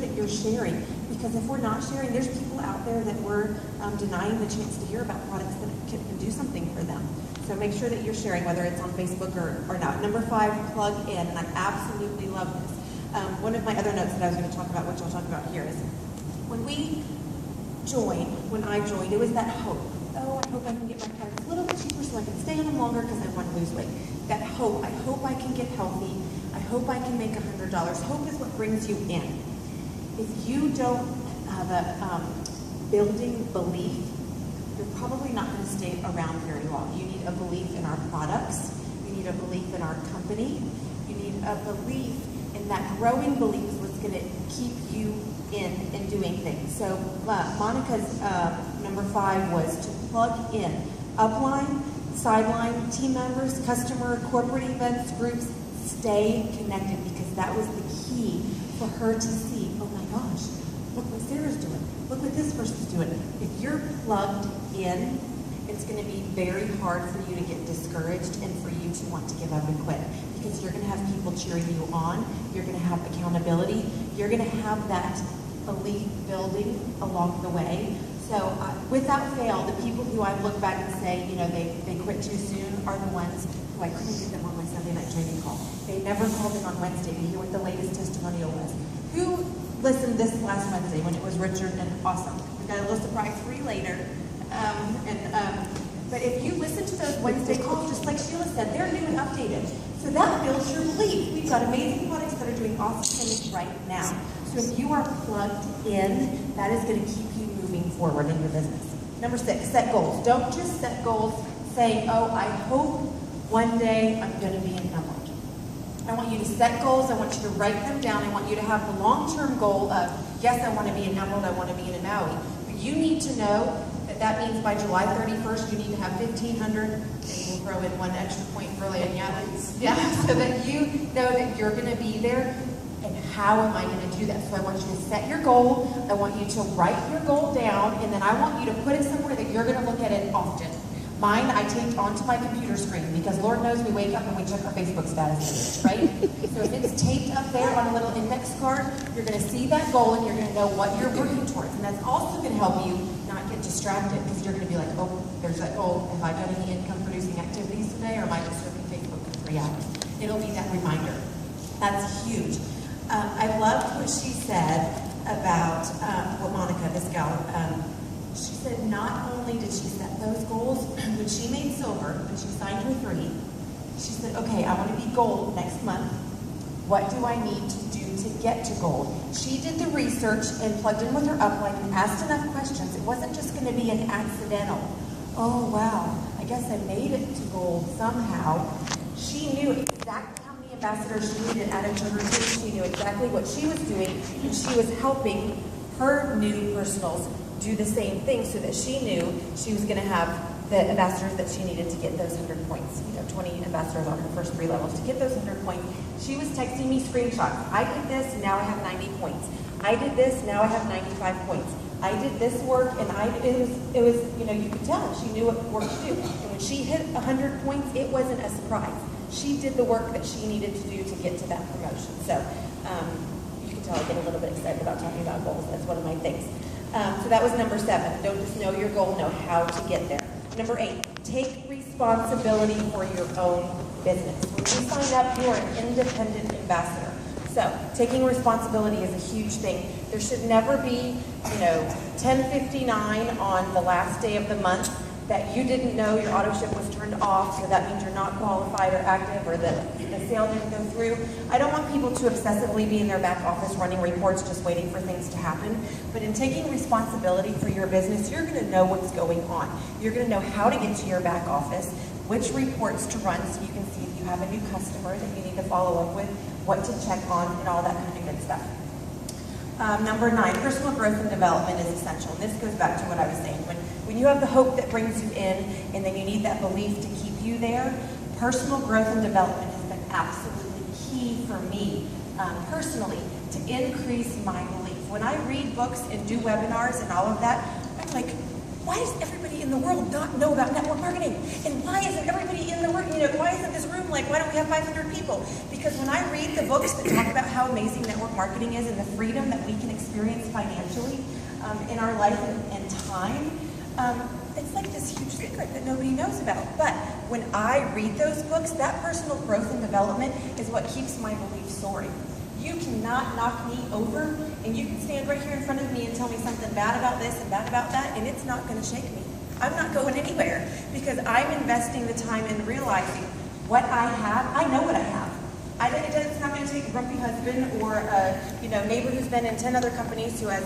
that you're sharing, because if we're not sharing, there's people out there that we're denying the chance to hear about products that can do something for them. So make sure that you're sharing, whether it's on Facebook or not. Number 5, plug in, and I absolutely love this. One of my other notes that I was going to talk about, which I'll talk about here, is when I joined, it was that hope. Oh, I hope I can get my products a little bit cheaper so I can stay on them longer because I want to lose weight. That hope, I hope I can get healthy. I hope I can make $100. Hope is what brings you in. If you don't have a building belief, you're probably not going to stay around very long. You need a belief in our products. You need a belief in our company. You need a belief in that growing belief is what's going to keep you in doing things. So Monica's number 5 was to plug in upline, sideline, team members, customer, corporate events, groups. Stay connected, because that was the key for her to see, oh my gosh, look what Sarah's doing. Look what this person's doing. If you're plugged in, it's going to be very hard for you to get discouraged and for you to want to give up and quit, because you're going to have people cheering you on. You're going to have accountability. You're going to have that belief building along the way. So without fail, the people who I look back and say, you know, they quit too soon are the ones who I couldn't get them on my Sunday night training call. They never called in on Wednesday to hear what the latest testimonial was. Who listened this last Wednesday when it was Richard and awesome? We got a little surprise for you later. But if you listen to those Wednesday calls, just like Sheila said, they're new and updated. So that builds your belief. We've got amazing products that are doing awesome things right now. So if you are plugged in, that is going to keep you moving forward in your business. Number 6, set goals. Don't just set goals saying, oh, I hope one day I'm going to be an emerald. I want you to set goals. I want you to write them down. I want you to have the long-term goal of, yes, I want to be an emerald. I want to be in a Maui. But you need to know that means by July 31st, you need to have 1,500, and we'll throw in one extra point for Lanyard, so that you know that you're going to be there. And how am I going to do that? So I want you to set your goal. I want you to write your goal down, and then I want you to put it somewhere that you're going to look at it often. Mine, I take onto my computer screen, because Lord knows we wake up and we check our Facebook status, right? So if it's taped up there on a little index card, you're going to see that goal and you're going to know what you're working towards. And that's also going to help you not get distracted, because you're going to be like, oh, there's that goal. Have I done any income-producing activities today, or am I just surfing Facebook for 3 hours? It'll be that reminder. That's huge. I loved what she said about what Monica, this gal, she said not only did she set those goals, when she made silver, when she signed her 3, she said, okay, I want to be gold next month. What do I need to do to get to gold? She did the research and plugged in with her upline and asked enough questions. It wasn't just going to be an accidental, oh wow, I guess I made it to gold somehow. She knew exactly how many ambassadors she needed added to her team. She knew exactly what she was doing, and she was helping her new personals do the same thing, so that she knew she was going to have the ambassadors that she needed to get those 100 points. You know, 20 ambassadors on her first 3 levels to get those 100 points. She was texting me screenshots. I did this, and now I have 90 points. I did this, now I have 95 points. I did this work, and it was, you know, you could tell she knew what work to do. And when she hit 100 points, it wasn't a surprise. She did the work that she needed to do to get to that promotion. So you can tell I get a little bit excited about talking about goals. That's one of my things. So that was number 7. Don't just know your goal, know how to get there. Number 8, take responsibility for your own business. When you sign up, you are an independent ambassador. So taking responsibility is a huge thing. There should never be, 10:59 on the last day of the month that you didn't know your auto ship was turned off, so that means you're not qualified or active, or that the sale didn't go through. I don't want people to obsessively be in their back office running reports just waiting for things to happen. But in taking responsibility for your business, you're going to know what's going on. You're going to know how to get to your back office, which reports to run, so you can see if you have a new customer that you need to follow up with, what to check on, and all that kind of good stuff. Number 9, personal growth and development is essential. And this goes back to what I was saying. When you have the hope that brings you in, and then you need that belief to keep you there, personal growth and development has been absolutely key for me personally to increase my belief. When I read books and do webinars and all of that, I'm like, why does everybody in the world not know about network marketing? And why isn't everybody in the world, why isn't this room like, why don't we have 500 people? Because when I read the books that talk about how amazing network marketing is and the freedom that we can experience financially in our life and time, it's like this huge secret that nobody knows about. But when I read those books, that personal growth and development is what keeps my belief soaring. You cannot knock me over, and you can stand right here in front of me and tell me something bad about this and bad about that, and it's not going to shake me. I'm not going anywhere because I'm investing the time in realizing what I have. I know what I have. It's not going to take a grumpy husband or a neighbor who's been in 10 other companies who has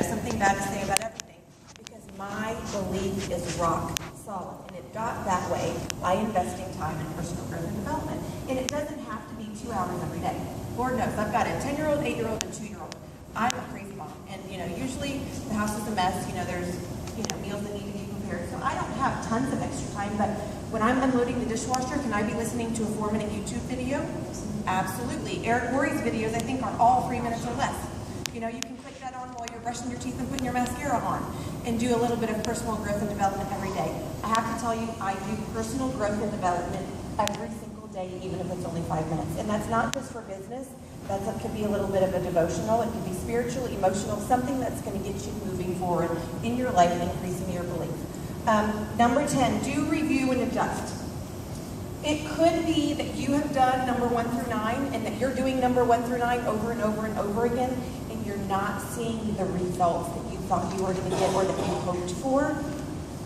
something bad to say about everything, because my belief is rock solid, and it got that way by investing time in personal growth and development. And it doesn't have to be 2 hours every day. Lord knows, I've got a 10-year-old, 8-year-old, and 2-year-old. I'm a crazy mom, and usually the house is a mess. There's meals that need to be prepared, so I don't have tons of extra time. But when I'm unloading the dishwasher, can I be listening to a 4-minute YouTube video? Absolutely. Eric Worre's videos, I think, are all 3 minutes or less. You can click that on while you're brushing your teeth and putting your mascara on, and do a little bit of personal growth and development every day. I have to tell you, I do personal growth and development every single day, even if it's only 5 minutes. And that's not just for business. That could be a little bit of a devotional. It could be spiritual, emotional, something that's going to get you moving forward in your life and increasing your belief. Number 10, do review and adjust. It could be that you have done number 1 through 9, and that you're doing number 1 through 9 over and over and over again, and you're not seeing the results that you thought you were going to get or that you hoped for.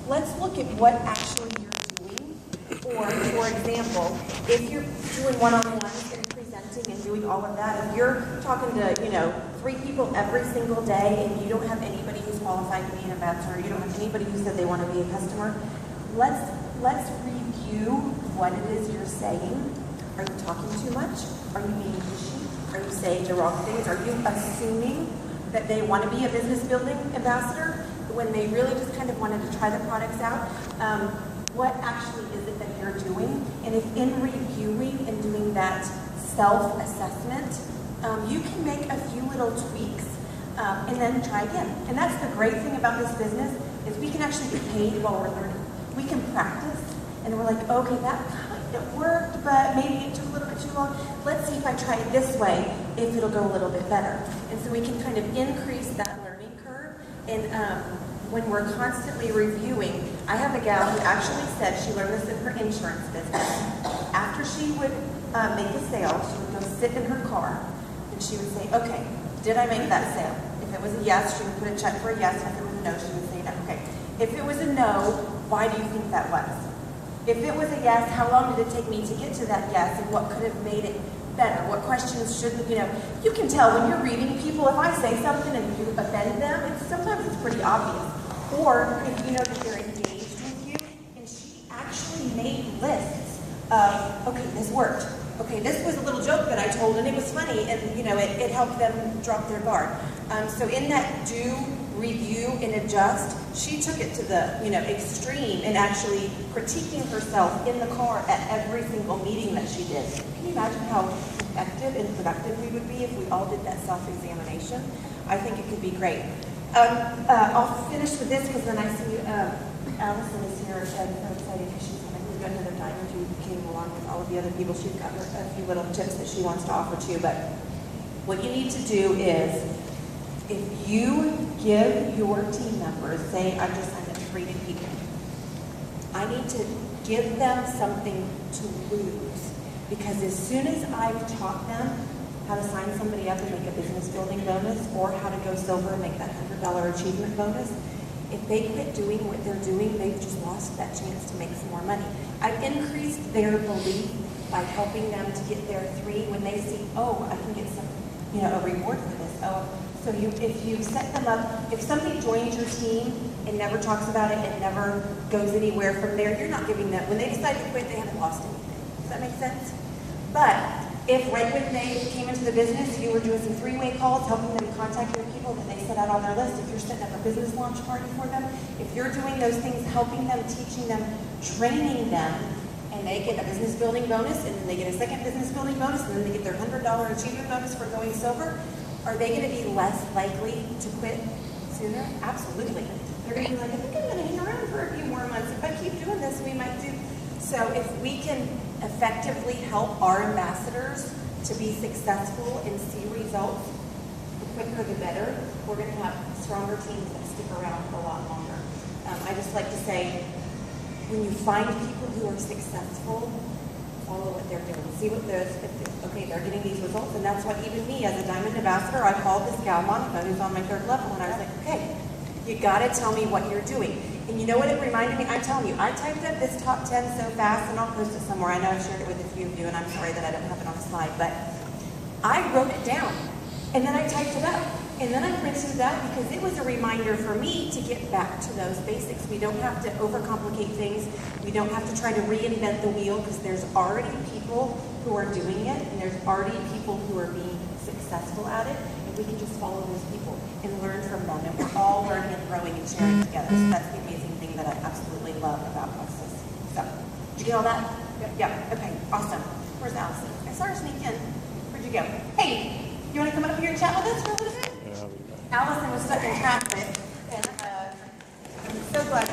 Let's look at what actually you're doing. Or, for example, if you're doing one-on-ones and presenting and doing all of that, if you're talking to 3 people every single day, and you don't have anybody who's qualified to be an ambassador, you don't have anybody who said they want to be a customer, let's review what it is you're saying. Are you talking too much? Are you being pushy? Are you saying the wrong things? Are you assuming that they want to be a business building ambassador when they really just kind of wanted to try the products out? What actually is it that you're doing? And if in reviewing and doing that self-assessment, you can make a few little tweaks and then try again. And that's the great thing about this business, is we can actually get paid while we're learning. We can practice, and we're like, okay, that kind of worked, but maybe it took a little bit too long. Let's see if I try it this way, if it'll go a little bit better. And so we can kind of increase that learning curve. And when we're constantly reviewing, I have a gal who actually said she learned this in her insurance business. After she would make a sale, she would go sit in her car, and she would say, okay, did I make that sale? If it was a yes, she would put a check for a yes. If it was a no, she would say no. Okay. If it was a no, why do you think that was? If it was a yes, how long did it take me to get to that yes, and what could have made it better? What questions shouldn't, you can tell when you're reading people, if I say something and you offend them, sometimes it's pretty obvious. Or if you know that they're engaged with you, and she actually made lists of, okay, this worked. Okay, this was a little joke that I told, and it was funny, and it helped them drop their guard. So in that do, review, and adjust, she took it to the extreme, and actually critiquing herself in the car at every single meeting that she did. Can you imagine how effective and productive we would be if we all did that self-examination? I think it could be great. I'll finish with this, because then I see Allison is here, and I'm excited because she's we've got another time or two came along with all of the other people. She's got a few little tips that she wants to offer too. But what you need to do is, if you give your team members, say I've just signed up 3 new people, I need to give them something to lose. Because as soon as I've taught them how to sign somebody up and make a business building bonus, or how to go silver and make that $100 achievement bonus, if they quit doing what they're doing, they've just lost that chance to make some more money. I've increased their belief by helping them to get their 3 when they see, oh, I can get some, a reward for this. Oh, so if you set them up, if somebody joins your team and never talks about it and never goes anywhere from there, you're not giving them, when they decide to quit, they haven't lost anything. Does that make sense? But if right when they came into the business, you were doing some 3-way calls, helping them contact their people that they set out on their list, if you're setting up a business launch party for them, if you're doing those things, helping them, teaching them, training them, and they get a business building bonus, and then they get a second business building bonus, and then they get their $100 achievement bonus for going silver, are they going to be less likely to quit sooner? Absolutely. They're going to be like, I think I'm going to hang around for a few more months. If I keep doing this, we might do. So if we can effectively help our ambassadors to be successful and see results, the quicker the better, we're going to have stronger teams that stick around for a lot longer. I just like to say, when you find people who are successful, follow what they're doing. See what those, okay, they're getting these results, and that's why even me, as a Diamond Ambassador, I called this gal, Monica, who's on my 3rd level, and I was like, okay, you gotta tell me what you're doing. And you know what it reminded me? I'm telling you, I typed up this top 10 so fast, and I'll post it somewhere. I know I've shared it with a few of you, and I'm sorry that I don't have it on the slide, but I wrote it down, and then I typed it up. And then I printed that because it was a reminder for me to get back to those basics. We don't have to overcomplicate things. We don't have to try to reinvent the wheel because there's already people who are doing it, and there's already people who are being successful at it, and we can just follow those people and learn from them. And we're all learning and growing and sharing together. So that's the amazing thing that I absolutely love about Plexus. So, did you get all that? Yeah. Okay, awesome. Where's Allison? I saw her sneak in. Where'd you go? Hey, you want to come up here and chat with us for a little bit? Allison was stuck in traffic, and I'm so glad